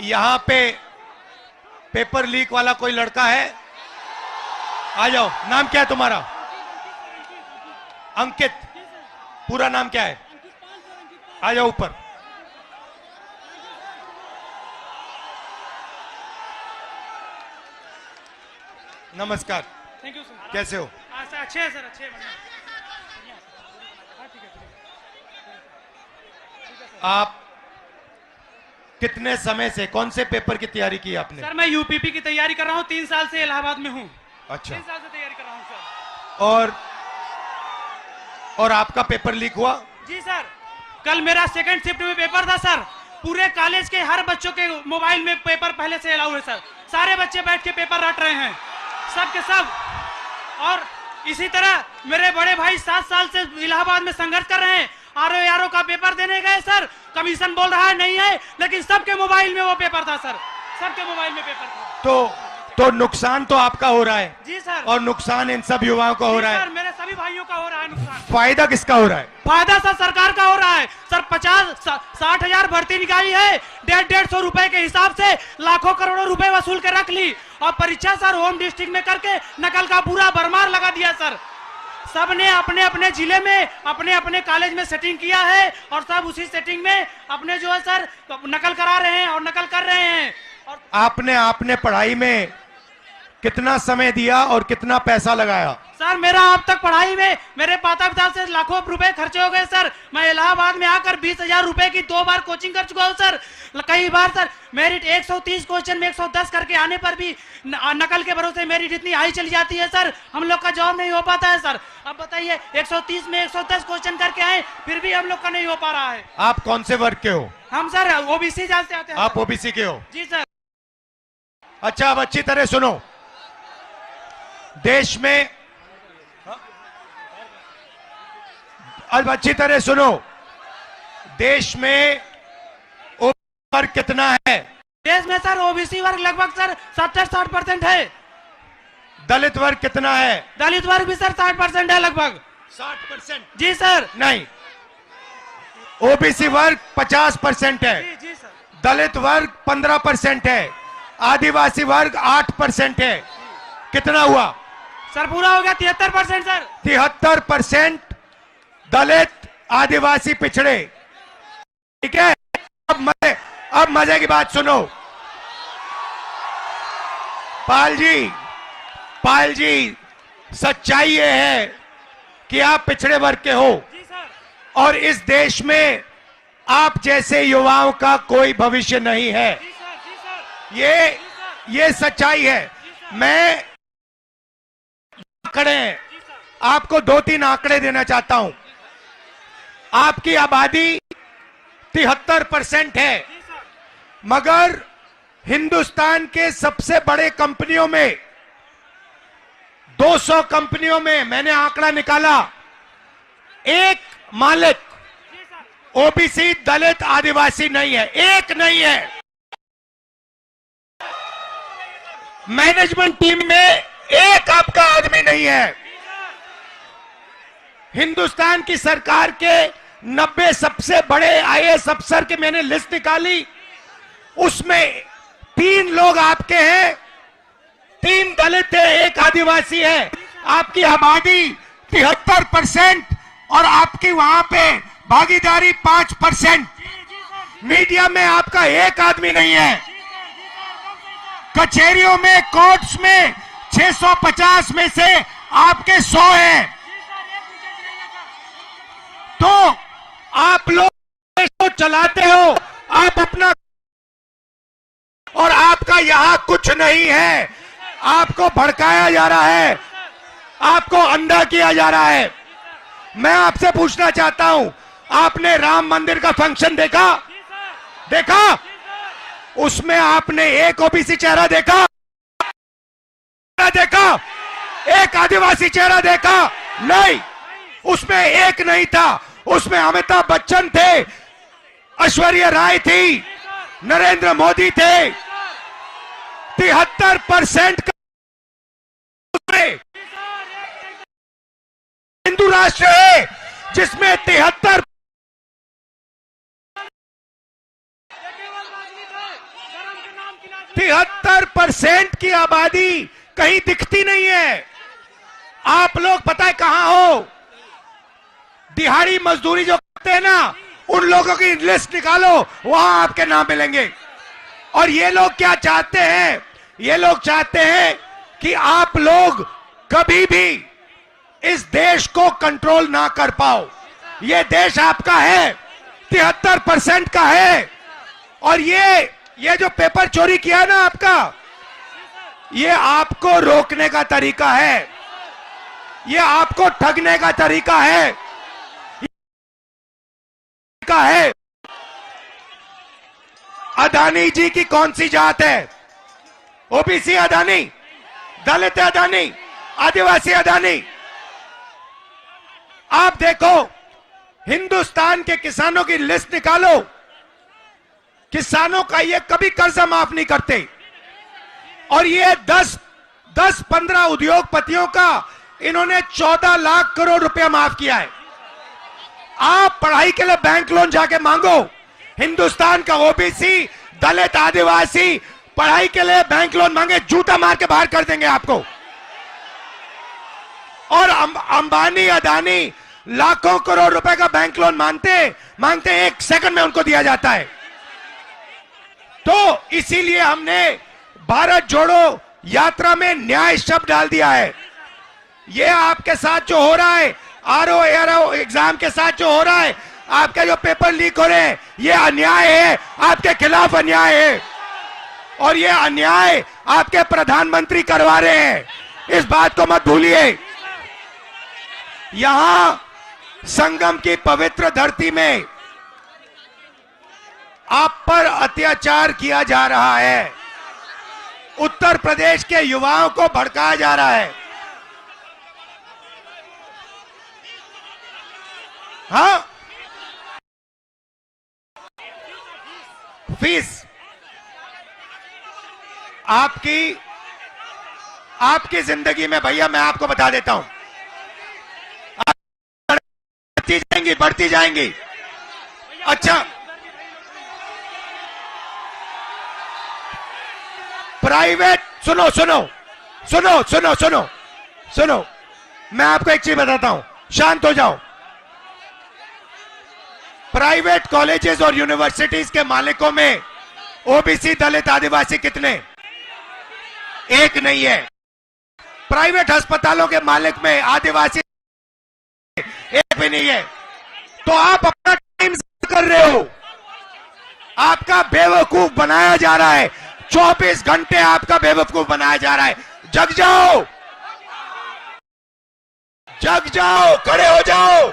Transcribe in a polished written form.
यहां पे paper leak वाला कोई लड़का है? आ जाओ। नाम क्या है तुम्हारा? अंकित। पूरा नाम क्या है? आ जाओ ऊपर। नमस्कार। Thank you sir. कैसे हो? सर अच्छे हैं सर, अच्छे हैं। आप कितने समय से कौन से पेपर की तैयारी की आपने? सर मैं यूपीपी की तैयारी कर रहा हूँ, 3 साल से इलाहाबाद में हूँ। अच्छा। 3 साल से तैयारी कर रहा हूँ सर। और आपका पेपर लीक हुआ? जी सर, कल मेरा सेकंड शिफ्ट में पेपर था सर। पूरे कॉलेज के हर बच्चों के मोबाइल में पेपर पहले से अलाउ है सर। सारे बच्चे बैठ के पेपर रट रहे हैं, सब के सब। और इसी तरह मेरे बड़े भाई 7 साल से इलाहाबाद में संघर्ष कर रहे हैं। आरओ का पेपर देने गए सर, कमीशन बोल रहा है नहीं है, लेकिन सबके मोबाइल में वो पेपर था सर, सबके मोबाइल में पेपर था। तो नुकसान तो आपका हो रहा है। जी सर। और नुकसान इन सब युवाओं का हो रहा है। सर मेरे सभी भाइयों का हो रहा है नुकसान। फायदा किसका हो रहा है? फायदा सर सरकार का हो रहा है सर। 50-60 हजार भर्ती निकाली है, 150 रुपए के हिसाब से लाखों करोड़ों रुपए वसूल के रख ली। और परीक्षा सर होम डिस्ट्रिक्ट में करके नकल का पूरा भरमार लगा दिया सर। सबने अपने अपने जिले में अपने अपने कॉलेज में सेटिंग किया है, और सब उसी सेटिंग में अपने जो है सर नकल करा रहे हैं और नकल कर रहे हैं। और आपने पढ़ाई में कितना समय दिया और कितना पैसा लगाया? सर मेरा अब तक पढ़ाई में मेरे माता पिता से लाखों रुपए खर्चे हो गए सर। मैं इलाहाबाद में आकर 20,000 रुपए की 2 बार कोचिंग कर चुका हूँ सर। कई बार सर मेरिट 130 क्वेश्चन में 110 करके आने पर भी नकल के भरोसे मेरिट इतनी हाई चली जाती है सर, हम लोग का जॉब नहीं हो पाता है सर। अब बताइए 130 में 110 क्वेश्चन करके आए, फिर भी हम लोग का नहीं हो पा रहा है। आप कौन से वर्ग के हो? हम सर ओबीसी जाते आते हैं। आप ओबीसी के हो? जी सर। अच्छा, अब अच्छी तरह सुनो। देश में, अब अच्छी तरह सुनो, देश में ओबीसी वर्ग कितना है? देश में सर ओबीसी वर्ग लगभग सर 70-60% है। दलित वर्ग कितना है? दलित वर्ग भी सर 60% है लगभग। 60%? जी सर। नहीं, ओबीसी वर्ग 50% है। जी जी सर। दलित वर्ग 15% है। आदिवासी वर्ग 8% है। कितना हुआ सर? पूरा हो गया 73% सर। 73% दलित आदिवासी पिछड़े। ठीक है। अब मजे की बात सुनो। पाल जी सच्चाई ये है कि आप पिछड़े वर्ग के हो। जी सर। और इस देश में आप जैसे युवाओं का कोई भविष्य नहीं है। जी सर, जी सर। ये सच्चाई है। मैं आंकड़े, आपको 2-3 आंकड़े देना चाहता हूं। आपकी आबादी 73% है, मगर हिंदुस्तान के सबसे बड़े कंपनियों में 200 कंपनियों में मैंने आंकड़ा निकाला, एक मालिक ओबीसी दलित आदिवासी नहीं है, एक नहीं है। मैनेजमेंट टीम में एक आपका आदमी नहीं है। हिंदुस्तान की सरकार के 90 सबसे बड़े आईएएस अफसर की मैंने लिस्ट निकाली, उसमें 3 लोग आपके हैं, 3 दलित है, 1 आदिवासी है। आपकी आबादी 73% और आपकी वहां पे भागीदारी 5%। मीडिया में आपका एक आदमी नहीं है। कचहरियों में, कोर्ट्स में 650 में से आपके 100 हैं। तो आप लोग देश को चलाते हो, आप अपना, और आपका यहां कुछ नहीं है। आपको भड़काया जा रहा है, आपको अंधा किया जा रहा है। मैं आपसे पूछना चाहता हूं, आपने राम मंदिर का फंक्शन देखा? उसमें आपने एक ओबीसी चेहरा देखा? एक आदिवासी चेहरा देखा? नहीं, उसमें एक नहीं था। उसमें अमिताभ बच्चन थे, ऐश्वर्या राय थी, नरेंद्र मोदी थे। 73% का हिंदू राष्ट्र है जिसमें 73 73% की आबादी कहीं दिखती नहीं है। आप लोग पता है कहां हो? दिहाड़ी मजदूरी जो करते हैं ना, उन लोगों की लिस्ट निकालो, वहां आपके नाम मिलेंगे। और ये लोग क्या चाहते हैं? ये लोग चाहते हैं कि आप लोग कभी भी इस देश को कंट्रोल ना कर पाओ। ये देश आपका है, 73% का है। और ये जो पेपर चोरी किया ना आपका, ये आपको रोकने का तरीका है, ये आपको ठगने का तरीका है। अदानी जी की कौन सी जात है? ओबीसी अदानी, दलित अदानी, आदिवासी अदानी। आप देखो, हिंदुस्तान के किसानों की लिस्ट निकालो, किसानों का ये कभी कर्जा माफ नहीं करते। और ये 10-15 उद्योगपतियों का इन्होंने 14 लाख करोड़ रुपया माफ किया है। आप पढ़ाई के लिए बैंक लोन जाके मांगो, हिंदुस्तान का ओबीसी, दलित, आदिवासी पढ़ाई के लिए बैंक लोन मांगे, जूता मार के बाहर कर देंगे आपको। और अंबानी, अदानी लाखों करोड़ रुपए का बैंक लोन मांगते 1 सेकंड में उनको दिया जाता है। तो इसीलिए हमने भारत जोड़ो यात्रा में न्याय शब्द डाल दिया है। ये आपके साथ जो हो रहा है, आरओ एआरओ एग्जाम के साथ जो हो रहा है, आपके जो पेपर लीक हो रहे हैं, ये अन्याय है, आपके खिलाफ अन्याय है। और ये अन्याय आपके प्रधानमंत्री करवा रहे हैं, इस बात को मत भूलिए। यहां संगम की पवित्र धरती में आप पर अत्याचार किया जा रहा है, उत्तर प्रदेश के युवाओं को भड़काया जा रहा है। हाँ, फीस आपकी जिंदगी में भैया मैं आपको बता देता हूं, बढ़ती जाएंगी। अच्छा, प्राइवेट, सुनो, मैं आपको एक चीज बताता हूं, शांत हो जाओ। प्राइवेट कॉलेजेस और यूनिवर्सिटीज के मालिकों में ओबीसी, दलित, आदिवासी कितने? एक नहीं है। प्राइवेट अस्पतालों के मालिक में आदिवासी एक भी नहीं है। तो आप अपना टाइम कर रहे हो, आपका बेवकूफ बनाया जा रहा है। 24 घंटे आपका बेवकूफ बनाया जा रहा है। जग जाओ, खड़े हो जाओ।